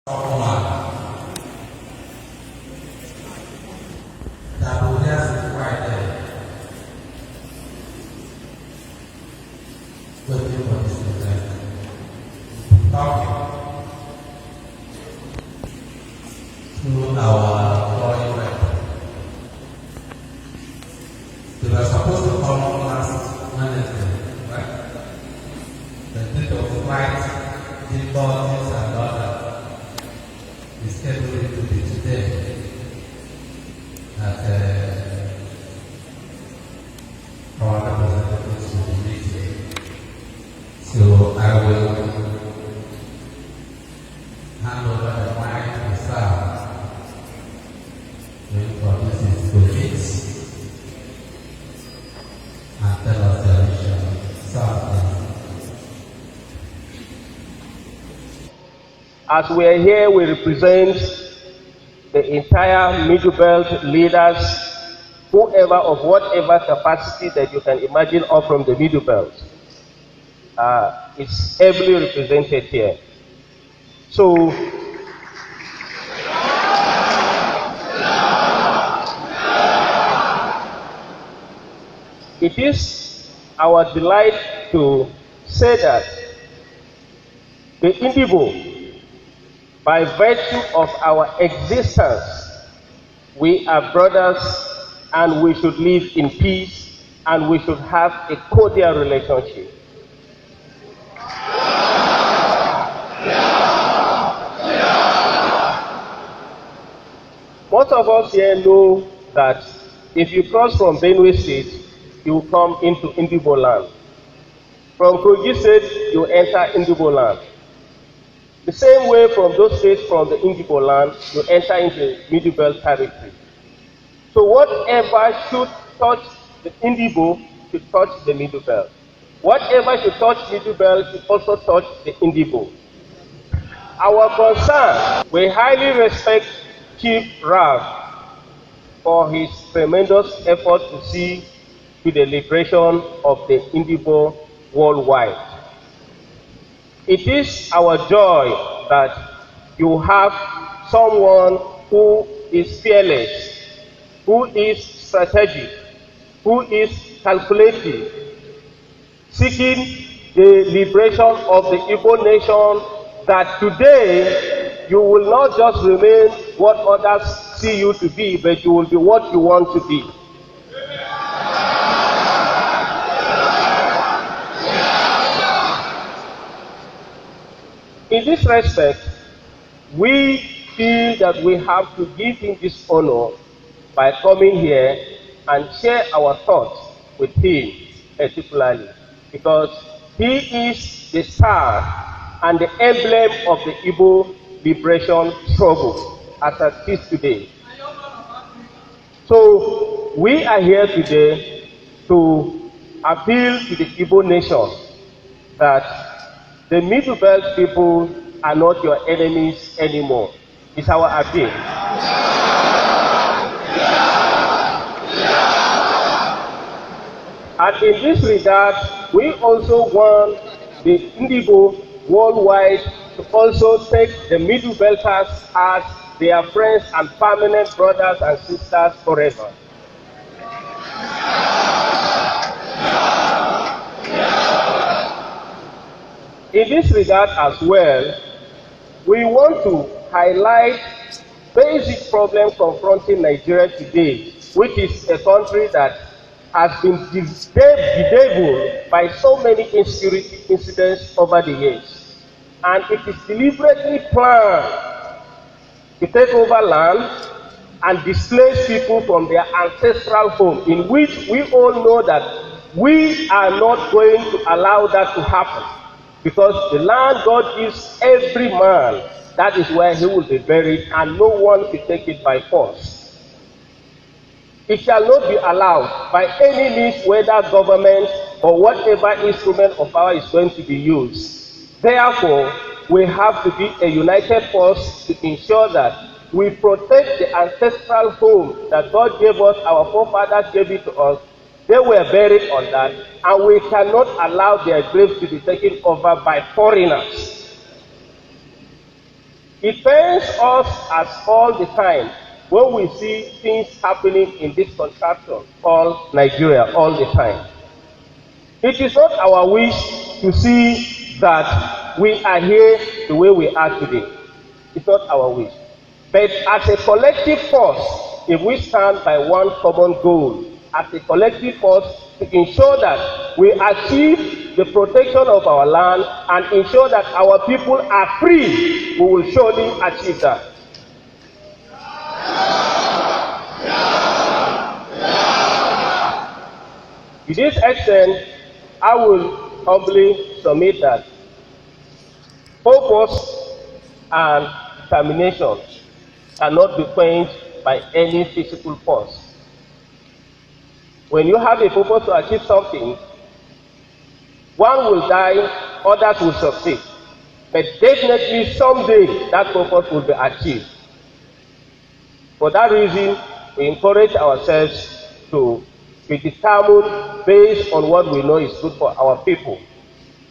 To our foreign rep. They were supposed to come last Wednesday, right? The date of flight, the bodies and all that is scheduled to be today at our representatives will be meeting. So I will hand over the mic to Sam. As we are here, we represent the entire Middle-belt leaders, whoever of whatever capacity that you can imagine of from the Middle-belt. It's heavily represented here. So, it is our delight to say that the Indigo, by virtue of our existence, we are brothers and we should live in peace and we should have a cordial relationship. Most of us here know that if you cross from Benue State, you will come into Indigo land. From Kogi State, you enter Indigo land. The same way from those states from the Indigo land, you enter into Middle-belt territory. So whatever should touch the Indigo should touch the Middle-belt. Whatever should touch Middle-belt should also touch the Indigo. Our concern, we highly respect Chief Rav for his tremendous effort to see to the liberation of the Indigo worldwide. It is our joy that you have someone who is fearless, who is strategic, who is calculative, seeking the liberation of the Igbo nation, that today you will not just remain what others see you to be, but you will be what you want to be. In this respect, we feel that we have to give him this honor by coming here and share our thoughts with him particularly, because he is the star and the emblem of the Igbo liberation struggle as it is today. So we are here today to appeal to the Igbo nation that the Middle-belt people are not your enemies anymore. It's our appeal. And in this regard, we also want the Indigo worldwide to also take the Middle-belters as their friends and permanent brothers and sisters forever. In this regard as well, we want to highlight basic problems confronting Nigeria today, which is a country that has been bedeviled by so many insecurity incidents over the years. And it is deliberately planned to take over land and displace people from their ancestral home, in which we all know that we are not going to allow that to happen. Because the land God gives every man, that is where he will be buried, and no one will take it by force. It shall not be allowed by any means, whether government or whatever instrument of power is going to be used. Therefore, we have to be a united force to ensure that we protect the ancestral home that God gave us, our forefathers gave it to us. They were buried on that, and we cannot allow their graves to be taken over by foreigners. It pains us as all the time when we see things happening in this contraction called Nigeria all the time. It is not our wish to see that we are here the way we are today. It's not our wish. But as a collective force, if we stand by one common goal, as a collective force to ensure that we achieve the protection of our land and ensure that our people are free, we will surely achieve that. To this extent, I will humbly submit that purpose and determination cannot be quenched by any physical force. When you have a purpose to achieve something, one will die, others will succeed. But definitely someday that purpose will be achieved. For that reason, we encourage ourselves to be determined based on what we know is good for our people.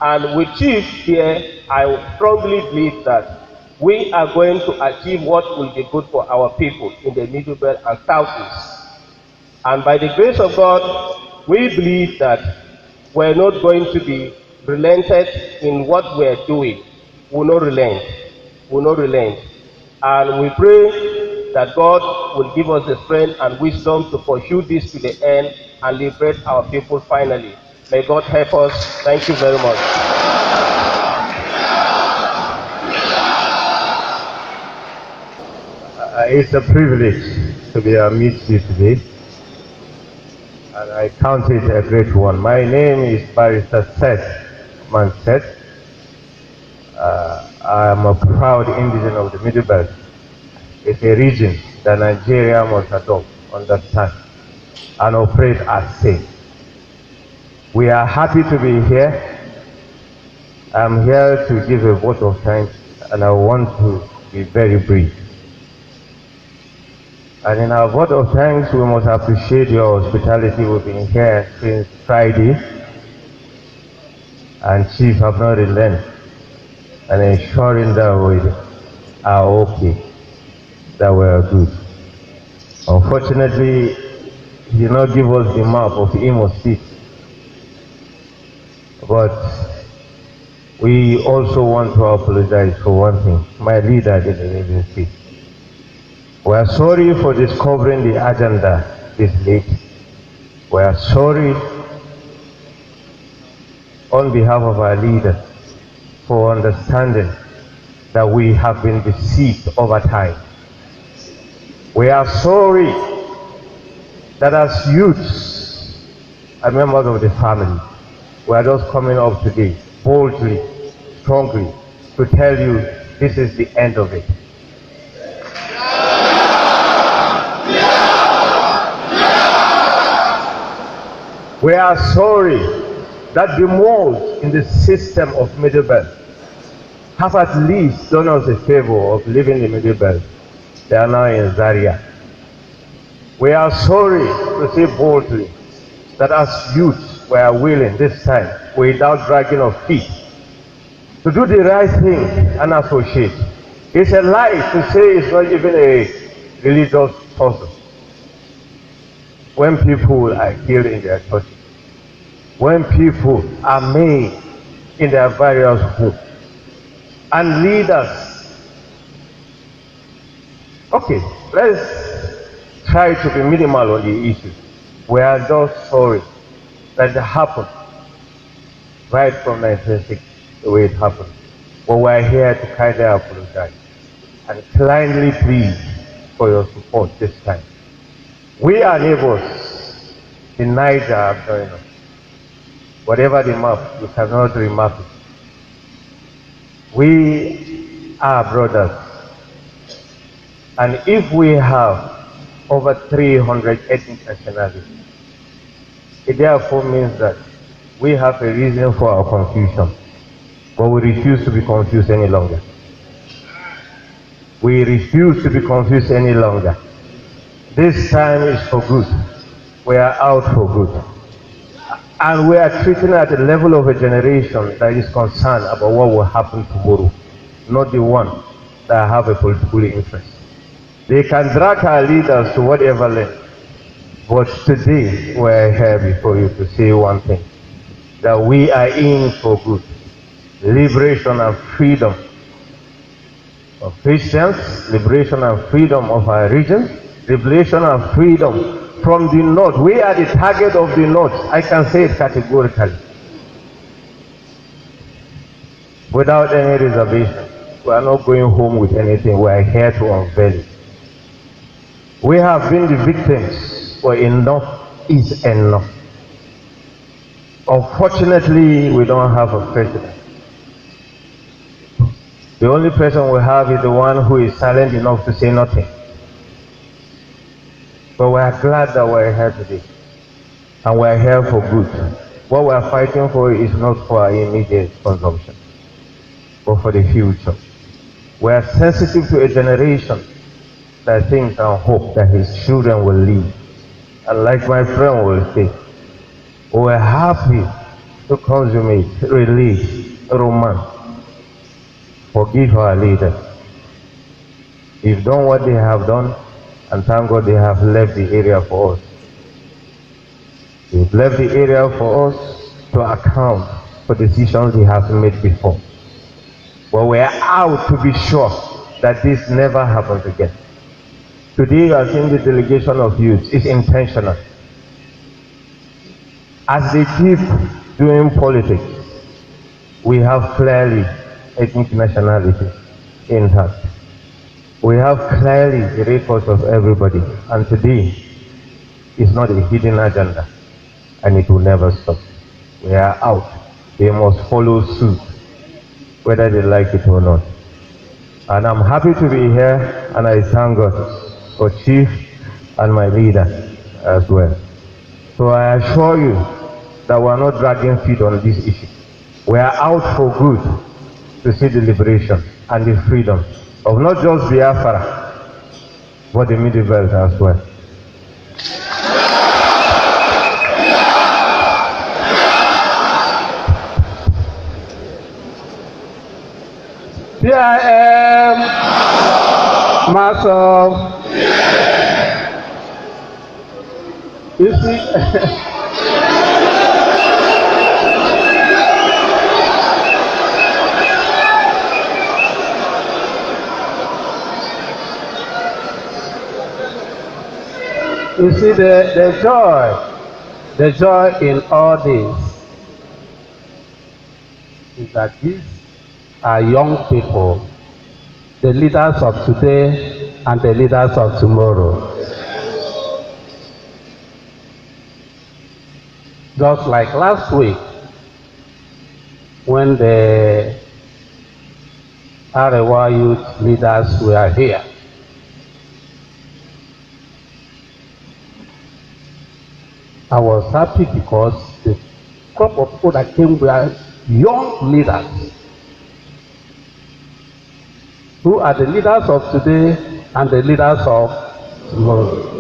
And with Chief here, I strongly believe that we are going to achieve what will be good for our people in the Middle Belt and Southeast. And by the grace of God, we believe that we're not going to be relented in what we're doing. We'll not relent. We'll not relent. And we pray that God will give us the strength and wisdom to pursue this to the end and liberate our people finally. May God help us. Thank you very much. It's a privilege to be amidst you today, and I count it a great one. My name is Barrister Seth Manset. I am a proud indigen of the Middle Belt. It's a region that Nigeria must adopt, understand, and operate as safe. We are happy to be here. I'm here to give a vote of thanks, and I want to be very brief. And in our vote of thanks, we must appreciate your hospitality. We've been here since Friday, and Chief have not relent, and ensuring that we are okay, that we are good. Unfortunately, he did not give us the map of Imo State, but we also want to apologize for one thing. My leader didn't speak. We are sorry for discovering the agenda this late. We are sorry on behalf of our leader for understanding that we have been deceived over time. We are sorry that as youths and members of the family, we are just coming up today boldly, strongly, to tell you this is the end of it. We are sorry that the moles in the system of Middle Belt have at least done us a favor of leaving the Middle Belt. They are now in Zaria. We are sorry to say boldly that as youths we are willing this time, without dragging of feet, to do the right thing and associate. It's a lie to say it's not even a religious puzzle. When people are killed in their churches, when people are made in their various groups, and leaders. Okay, let's try to be minimal on the issue. We are just sorry that it happened right from 1960, the way it happened. But we are here to kindly apologize and kindly plead for your support this time. We are neighbors in Niger are joining us. Whatever the map, you cannot remark it. We are brothers. And if we have over 300 ethnic nationalities, it therefore means that we have a reason for our confusion. But we refuse to be confused any longer. We refuse to be confused any longer. This time is for good. We are out for good. And we are treating at the level of a generation that is concerned about what will happen tomorrow, not the one that have a political interest. They can drag our leaders to whatever length. But today, we're here before you to say one thing, that we are in for good. Liberation and freedom of Christians, liberation and freedom of our region, liberation and freedom from the North. We are the target of the North. I can say it categorically. Without any reservation. We are not going home with anything. We are here to unveil it. We have been the victims, but enough is enough. Unfortunately, we don't have a president. The only person we have is the one who is silent enough to say nothing. But we are glad that we are here today. And we are here for good. What we are fighting for is not for our immediate consumption, but for the future. We are sensitive to a generation that thinks and hopes that his children will live. And like my friend will say, we are happy to consummate, release, romance. Forgive our leaders. They've done what they have done, and thank God they have left the area for us. They've left the area for us to account for decisions they have made before. But we are out to be sure that this never happens again. Today, I think the delegation of youth is intentional. As they keep doing politics, we have clearly ethnic nationality intact. We have clearly the records of everybody, and today is not a hidden agenda, and it will never stop. We are out. They must follow suit, whether they like it or not. And I'm happy to be here, and I thank God for Chief and my leader as well. So I assure you that we're not dragging feet on this issue. We are out for good to see the liberation and the freedom of not just Biafra, but the Middle-belt as well. Here I am, Master. You see, you see the joy in all this is that these are young people, the leaders of today and the leaders of tomorrow. Just like last week, when the Arewa youth leaders were here, I was happy because the crop of people that came were young leaders who are the leaders of today and the leaders of tomorrow.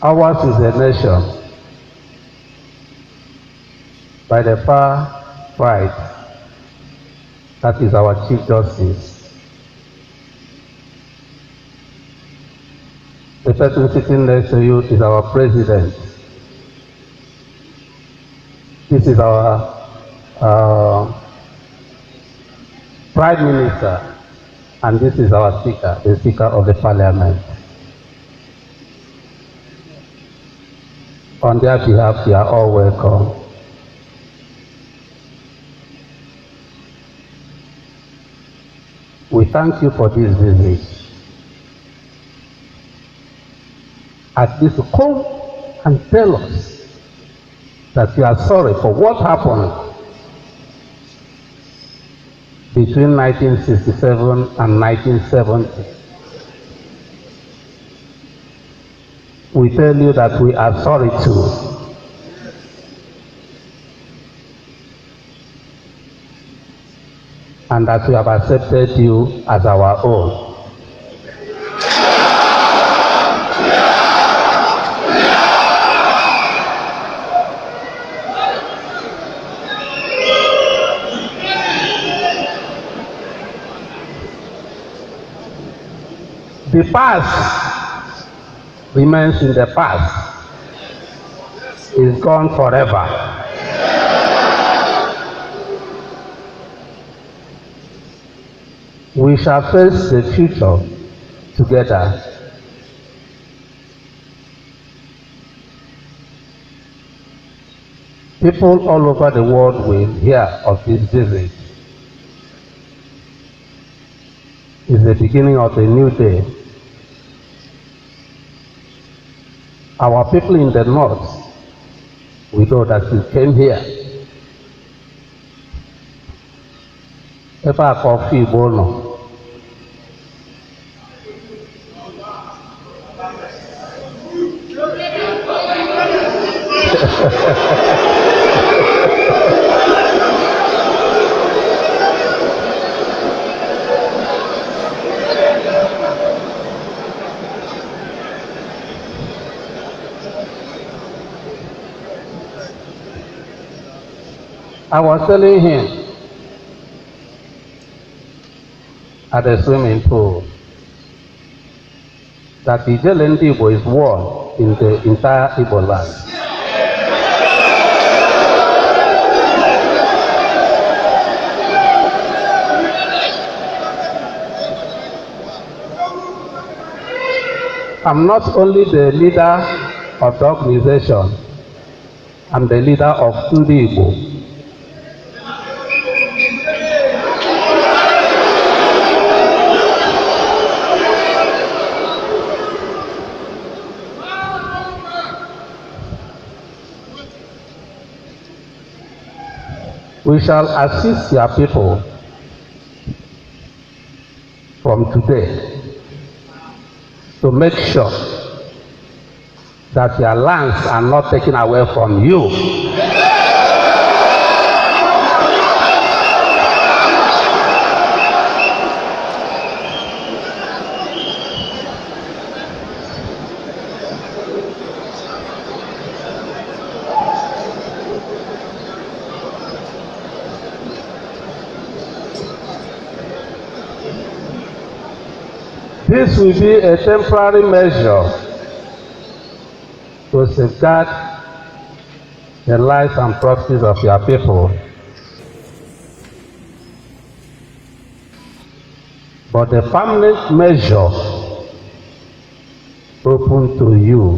Ours is a nation by the far right. That is our Chief Justice. The person sitting next to you is our President. This is our Prime Minister, and this is our Speaker, the Speaker of the Parliament. On their behalf, you are all welcome. We thank you for this visit. At least come and tell us that you are sorry for what happened between 1967 and 1970. We tell you that we are sorry too. And that we have accepted you as our own. The past remains in the past. It's gone forever. We shall face the future together. People all over the world will hear of this visit. It's the beginning of a new day. Our people in the north, we know that you came here. Ebe a ka ọfụ Igbo nọ. I was telling him at the swimming pool that Ijele Ndị Igbo is one in the entire Igbo land. I'm not only the leader of the organization, I'm the leader of Ndị Igbo. We shall assist your people from today to make sure that your lands are not taken away from you. This will be a temporary measure to safeguard the lives and properties of your people. But the permanent measure open to you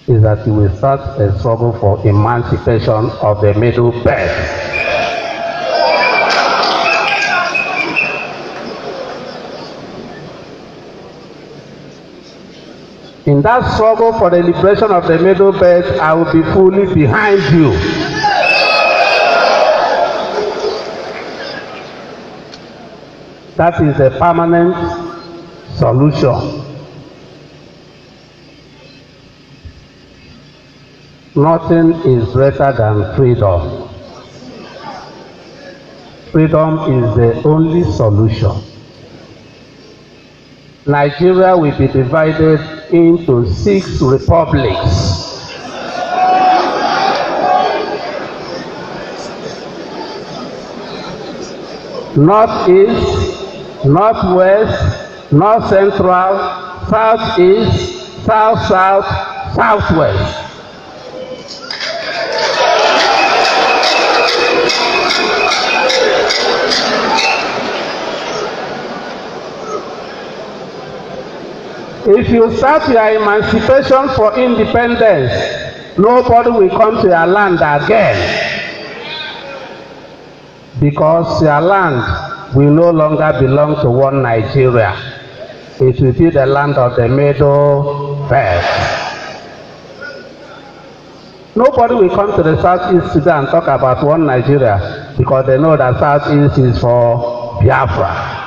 is that you will start a struggle for emancipation of the Middle-belt. In that struggle for the liberation of the Middle-belt, I will be fully behind you. That is a permanent solution. Nothing is greater than freedom. Freedom is the only solution. Nigeria will be divided into 6 republics. Northeast, Northwest, North Central, Southeast, South-South, Southwest. If you start your emancipation for independence, nobody will come to your land again. Because your land will no longer belong to one Nigeria. It will be the land of the Middle-belt. Nobody will come to the Southeast today and talk about one Nigeria because they know that Southeast is for Biafra.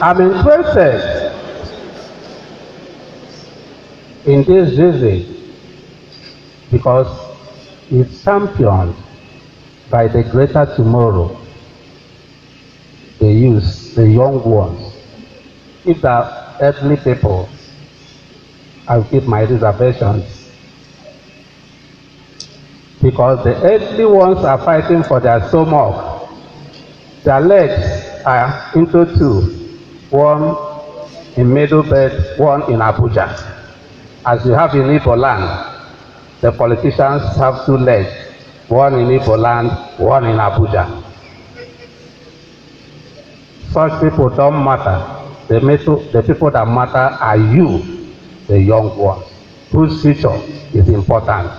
I'm interested in this visit because it's championed by the greater tomorrow, the youth, the young ones. If the elderly people, I'll keep my reservations. Because the elderly ones are fighting for their stomach. Their legs are into two, one in Middle-belt, one in Abuja. As you have in Igbo land, the politicians have two legs, one in Igbo land, one in Abuja. Such people don't matter. The people that matter are you, the young ones, whose future is important.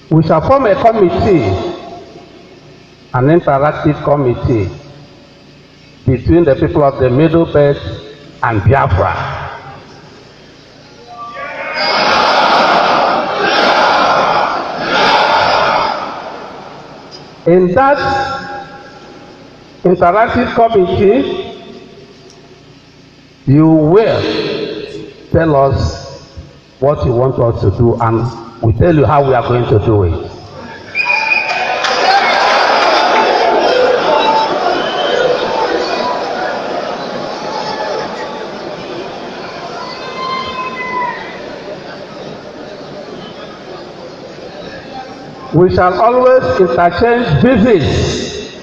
We shall form a committee, an interactive committee, between the people of the Middle-belt and Biafra. In that interactive committee, you will tell us what you want us to do, and we tell you how we are going to do it. We shall always interchange visits.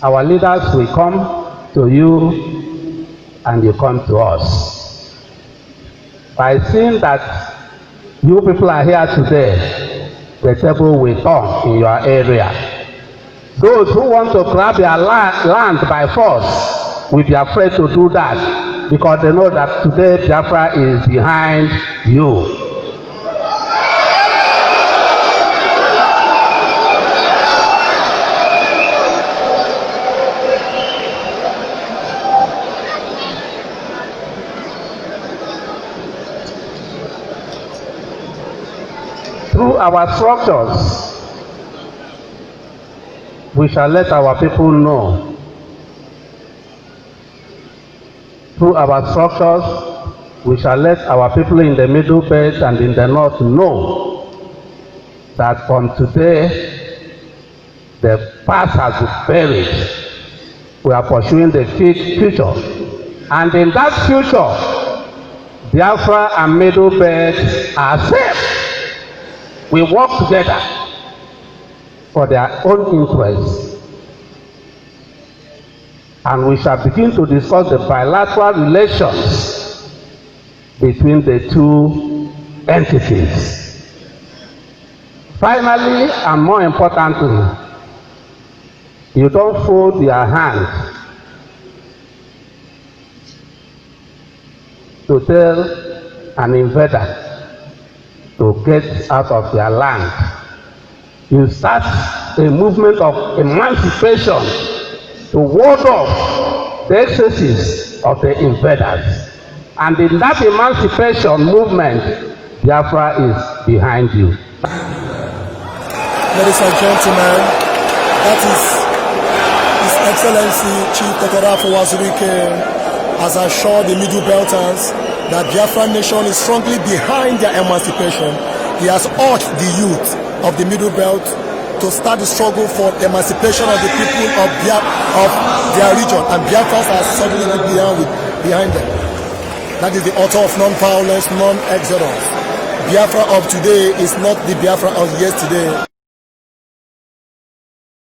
Our leaders will come to you and you come to us. By seeing that you people are here today, the table will turn in your area. Those who want to grab your land by force will be afraid to do that, because they know that today Biafra is behind you. Through our structures, we shall let our people know. Through our structures, we shall let our people in the Middle-belt and in the North know that from today, the past has been buried. We are pursuing the future. And in that future, Biafra and Middle-belt are safe. We work together for their own interests, and we shall begin to discuss the bilateral relations between the two entities. Finally, and more importantly, you don't fold your hand to tell an invader to get out of their land. You start a movement of emancipation to ward off the excesses of the invaders. And in that emancipation movement, Biafra is behind you. Ladies and gentlemen, that is His Excellency Chief Dr. Wazirike has assured the Middle-belters that Biafran nation is strongly behind their emancipation. He has urged the youth of the Middle-belt to start the struggle for emancipation of the people of their region, and Biafrans are suddenly behind them. That is the author of non-violence, non-exodus. Biafra of today is not the Biafra of yesterday.